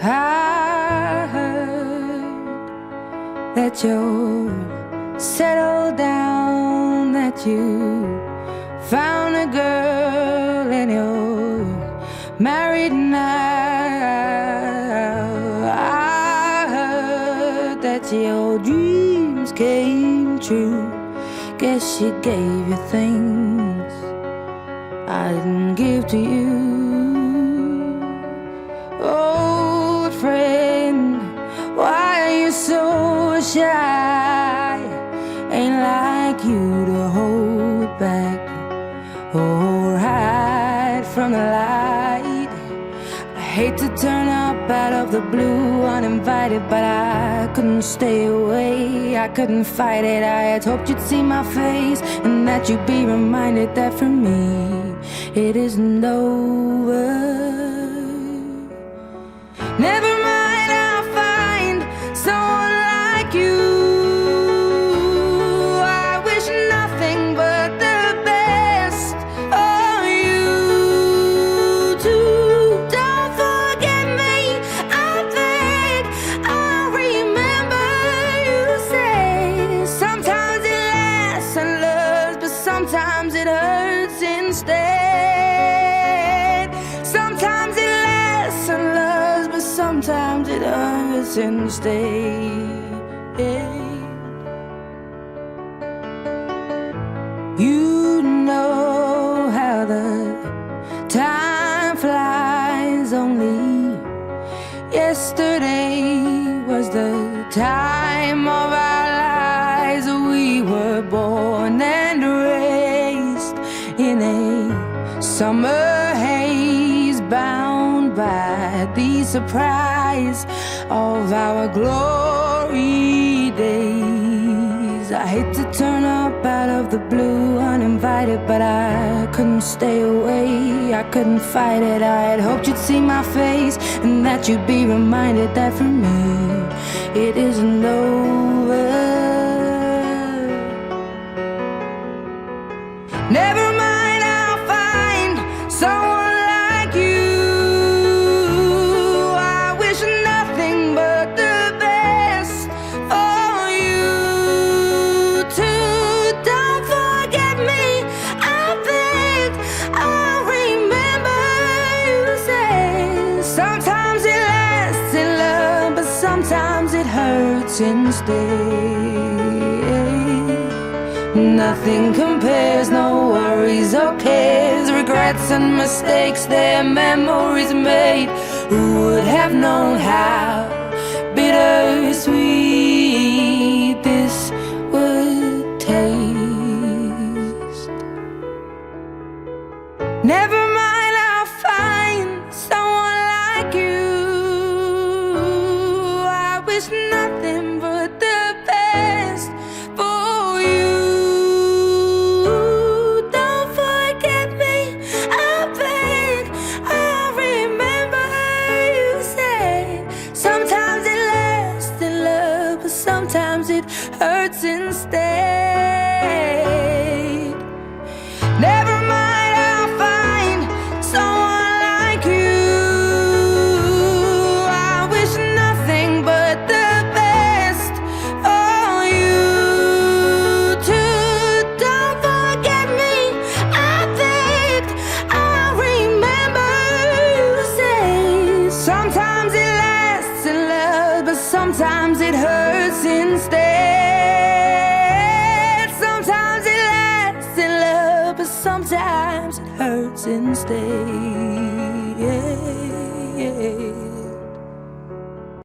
I heard that you're settled down, that you found a girl and you're married now. I heard that your dreams came true. Guess she gave you things I didn't give to you. Old friend, why are you so shy? Ain't like you to hold back or hide from the light. I hate to turn up out of the blue uninvited, but I couldn't stay away, I couldn't fight it. I had hoped you'd see my face and that you'd be reminded that for me it isn't over. Never mind, I'll find someone like you. I wish nothing but the best for you too. Don't forget me, I beg. I remember you say sometimes it lasts and loves, but sometimes it hurts instead. Sometimes it lasts and loves, but sometimes it hurts instead. You know how the time flies. Only yesterday was the time of our lives. We were born and raised in a summer haze, bound by the surprise of our glory days. I hate to turn up out of the blue uninvited, but I couldn't stay away, I couldn't fight it. I had hoped you'd see my face and that you'd be reminded that for me it isn't over. Never mind, I'll find someone like you. I wish nothing but the best for you too. Don't forget me, I beg. I remember you say sometimes it lasts in love, but sometimes it hurts instead. Nothing compares, no worries or cares, regrets and mistakes, their memories made. Who would have known how bittersweet this would taste? Never mind, I'll find someone like you. I wish nothing but the best for you. Don't forget me, I beg. I remember you said sometimes it lasts in love, but sometimes it hurts instead. Never mind, I'll find someone like you. I wish nothing but the best for you too. Don't forget me, I begged. I remember you say sometimes it lasts in love, but sometimes it hurts instead. Sometimes it lasts in love, but sometimes it hurts instead.